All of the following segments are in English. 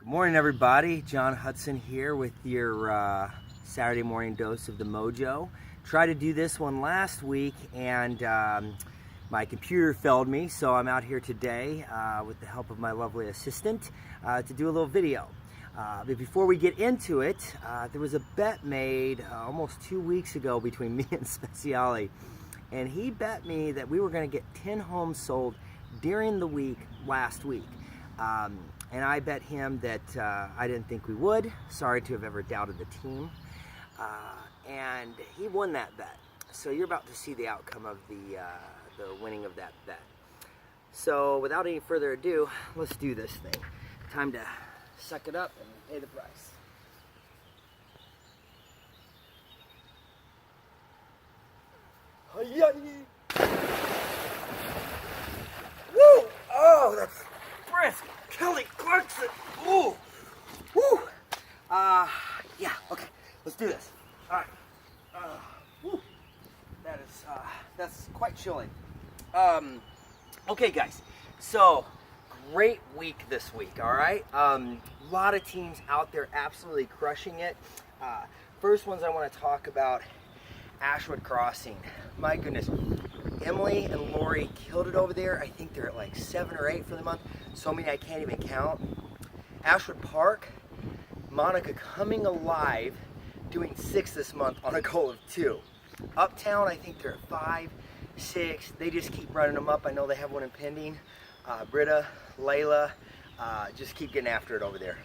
Good morning, everybody. John Hudson here with your Saturday morning dose of the mojo. Tried to do this one last week and my computer failed me, so I'm out here today with the help of my lovely assistant to do a little video. But before we get into it, there was a bet made almost 2 weeks ago between me and Speciale, and he bet me that we were going to get 10 homes sold during the week last week. And I bet him that I didn't think we would. Sorry to have ever doubted the team. And he won that bet. So you're about to see the outcome of the winning of that bet. So without any further ado, let's do this thing. Time to suck it up and pay the price. Woo! Oh, that's brisk. Kelly Clarkson. Ooh. Woo. Yeah, okay. Let's do this. All right. Woo. That's quite chilling. Okay, guys. So, great week this week, all right? A lot of teams out there absolutely crushing it. First ones I want to talk about, Ashwood Crossing. My goodness. Emily and Lori killed it over there. I think they're at like 7 or 8 for the month. So many I can't even count. Ashwood Park, Monica coming alive, doing 6 this month on a goal of 2. Uptown, I think they're at 5, 6. They just keep running them up. I know they have one impending. Britta, Layla, just keep getting after it over there.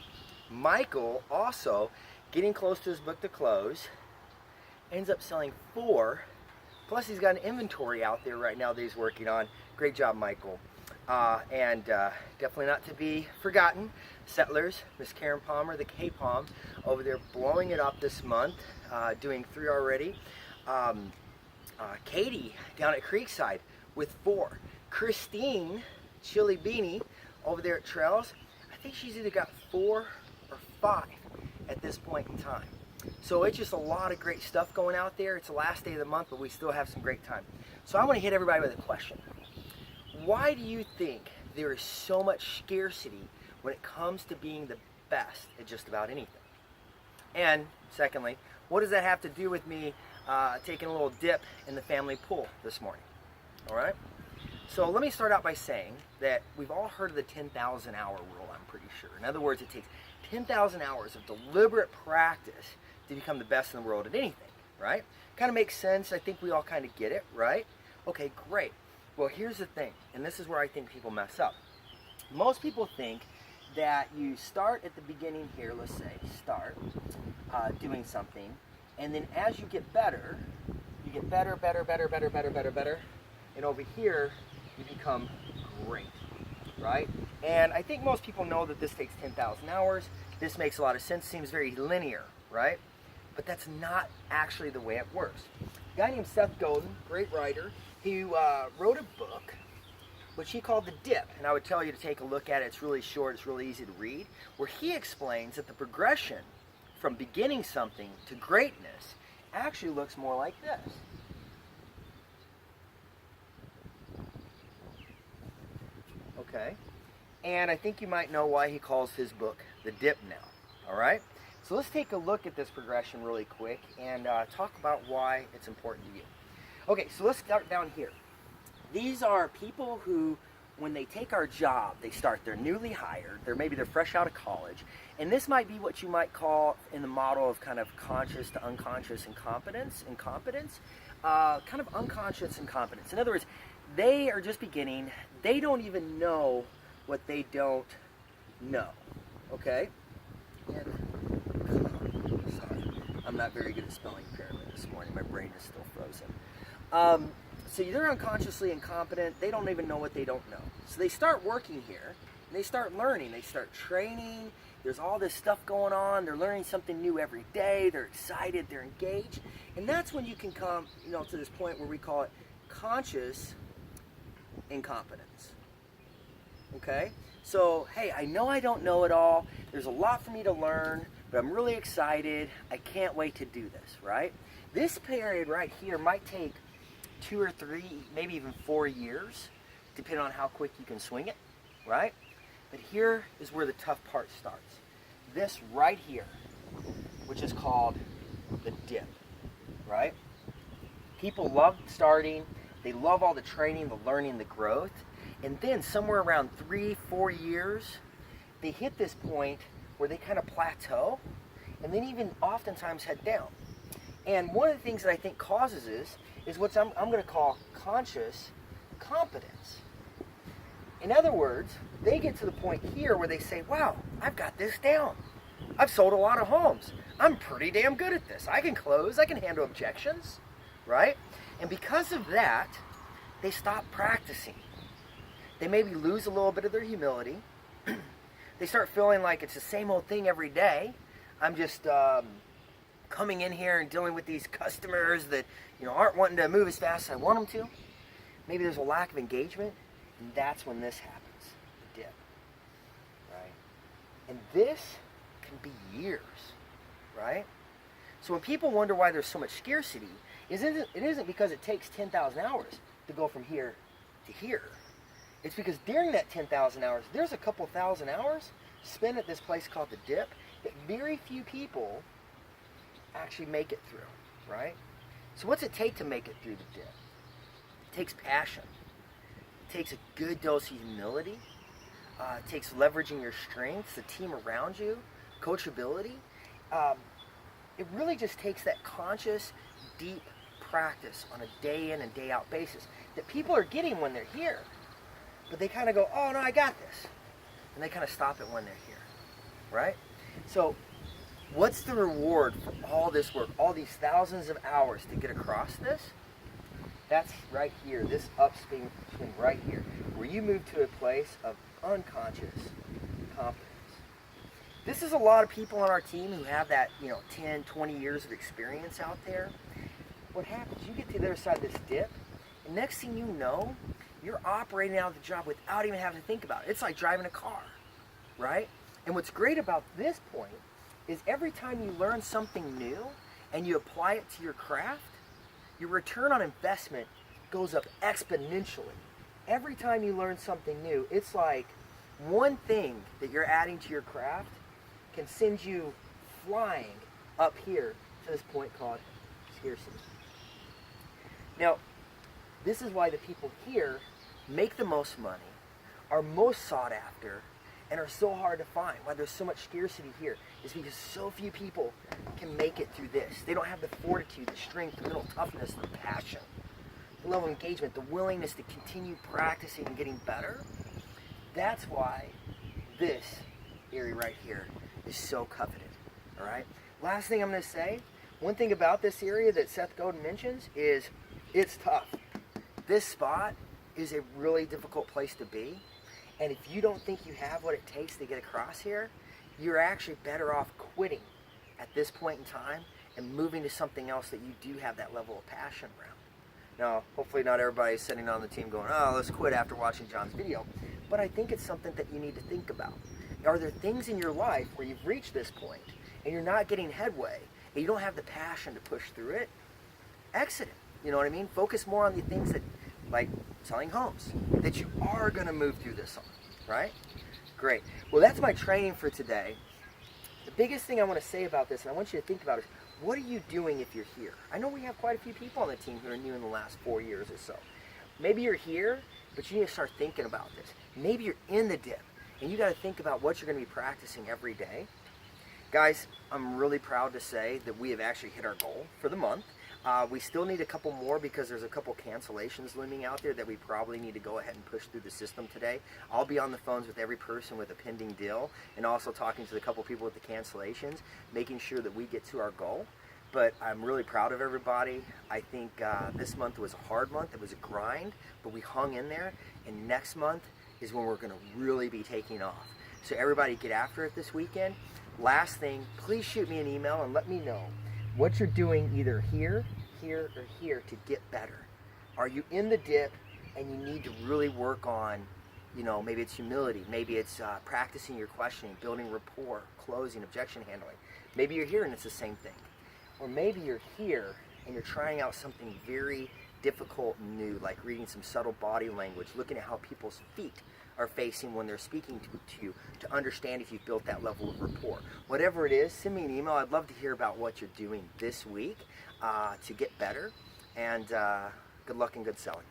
Michael also getting close to his book to close. Ends up selling 4. Plus, he's got an inventory out there right now that he's working on. Great job, Michael. And definitely not to be forgotten, Settlers, Miss Karen Palmer, the K-Palm, over there blowing it up this month, doing 3 already. Katie down at Creekside with 4. Christine, Chili Beanie, over there at Trails. I think she's either got 4 or 5 at this point in time. So it's just a lot of great stuff going out there. It's the last day of the month, but we still have some great time. So I want to hit everybody with a question. Why do you think there is so much scarcity when it comes to being the best at just about anything? And secondly, what does that have to do with me taking a little dip in the family pool this morning? All right? So let me start out by saying that we've all heard of the 10,000 hour rule, I'm pretty sure. In other words, it takes 10,000 hours of deliberate practice to become the best in the world at anything, right? Kind of makes sense. I think we all kind of get it, right? Okay, great. Well, here's the thing, and this is where I think people mess up. Most people think that you start at the beginning here, let's say, start doing something, and then as you get better, better, and over here, you become great, right? And I think most people know that this takes 10,000 hours. This makes a lot of sense, seems very linear, right? But that's not actually the way it works. A guy named Seth Godin, great writer, he wrote a book which he called The Dip, and I would tell you to take a look at it. It's really short, it's really easy to read, where he explains that the progression from beginning something to greatness actually looks more like this. Okay? And I think you might know why he calls his book The Dip now, all right? So let's take a look at this progression really quick and talk about why it's important to you. Okay, so let's start down here. These are people who, when they take our job, they're newly hired, maybe they're fresh out of college, and this might be what you might call in the model of kind of conscious to unconscious incompetence, kind of unconscious incompetence. In other words, they are just beginning, they don't even know what they don't know, okay? And, sorry, I'm not very good at spelling pyramid this morning. My brain is still frozen. So they're unconsciously incompetent. They don't even know what they don't know. So they start working here, and they start learning. They start training. There's all this stuff going on. They're learning something new every day. They're excited. They're engaged. And that's when you can come, to this point where we call it conscious incompetence. Okay? So, hey, I know I don't know it all. There's a lot for me to learn, but I'm really excited. I can't wait to do this, right? This period right here might take 2 or 3, maybe even 4 years, depending on how quick you can swing it, right? But here is where the tough part starts. this right here, which is called the dip, right? People love starting, they love all the training, the learning, the growth, and then somewhere around 3-4 years, they hit this point where they kind of plateau, and then even oftentimes head down. And one of the things that I think causes this is what I'm going to call conscious competence. In other words, they get to the point here where they say, wow, I've got this down. I've sold a lot of homes. I'm pretty damn good at this. I can close, I can handle objections, right? And because of that, they stop practicing. They maybe lose a little bit of their humility. They start feeling like it's the same old thing every day. I'm just coming in here and dealing with these customers that aren't wanting to move as fast as I want them to. Maybe there's a lack of engagement, and that's when this happens, the dip, right? And this can be years, right? So when people wonder why there's so much scarcity, it isn't because it takes 10,000 hours to go from here to here. It's because during that 10,000 hours, there's a couple thousand hours spent at this place called the dip that very few people actually make it through, right? So what's it take to make it through the dip? It takes passion. It takes a good dose of humility. It takes leveraging your strengths, the team around you, coachability. It really just takes that conscious, deep practice on a day in and day out basis that people are getting when they're here. But they kind of go, oh no, I got this. And they kind of stop it when they're here, right? So what's the reward for all this work, all these thousands of hours to get across this? That's right here, this upswing right here, where you move to a place of unconscious competence. This is a lot of people on our team who have that 10, 20 years of experience out there. What happens, you get to the other side of this dip, and next thing you know, you're operating out of the job without even having to think about it. It's like driving a car, right? And what's great about this point is every time you learn something new and you apply it to your craft, your return on investment goes up exponentially. Every time you learn something new, it's like one thing that you're adding to your craft can send you flying up here to this point called scarcity. Now, this is why the people here make the most money, are most sought after, and are so hard to find. Why there's so much scarcity here is because so few people can make it through this. They don't have the fortitude, the strength, the mental toughness, the passion, the level of engagement, the willingness to continue practicing and getting better. That's why this area right here is so coveted, all right? Last thing I'm going to say, one thing about this area that Seth Godin mentions is it's tough. This spot is a really difficult place to be, and if you don't think you have what it takes to get across here, you're actually better off quitting at this point in time and moving to something else that you do have that level of passion around. Now, hopefully not everybody's sitting on the team going, oh, let's quit after watching John's video, but I think it's something that you need to think about. Are there things in your life where you've reached this point and you're not getting headway and you don't have the passion to push through it? Exit it. You know what I mean? Focus more on the things that, like selling homes, that you are going to move through this on, right? Great. Well, that's my training for today. The biggest thing I want to say about this, and I want you to think about, is what are you doing if you're here? I know we have quite a few people on the team who are new in the last 4 years or so. Maybe you're here, but you need to start thinking about this. Maybe you're in the dip, and you got to think about what you're going to be practicing every day. Guys, I'm really proud to say that we have actually hit our goal for the month. We still need a couple more because there's a couple cancellations looming out there that we probably need to go ahead and push through the system today. I'll be on the phones with every person with a pending deal and also talking to the couple people with the cancellations, making sure that we get to our goal. But I'm really proud of everybody. I think this month was a hard month. It was a grind, but we hung in there. And next month is when we're going to really be taking off. So everybody get after it this weekend. Last thing, please shoot me an email and let me know what you're doing either here, here, or here to get better. Are you in the dip and you need to really work on, maybe it's humility, maybe it's practicing your questioning, building rapport, closing, objection handling. Maybe you're here and it's the same thing. Or maybe you're here and you're trying out something very difficult and new, like reading some subtle body language, looking at how people's feet are facing when they're speaking to you, to understand if you've built that level of rapport. Whatever it is, send me an email. I'd love to hear about what you're doing this week to get better. And good luck and good selling.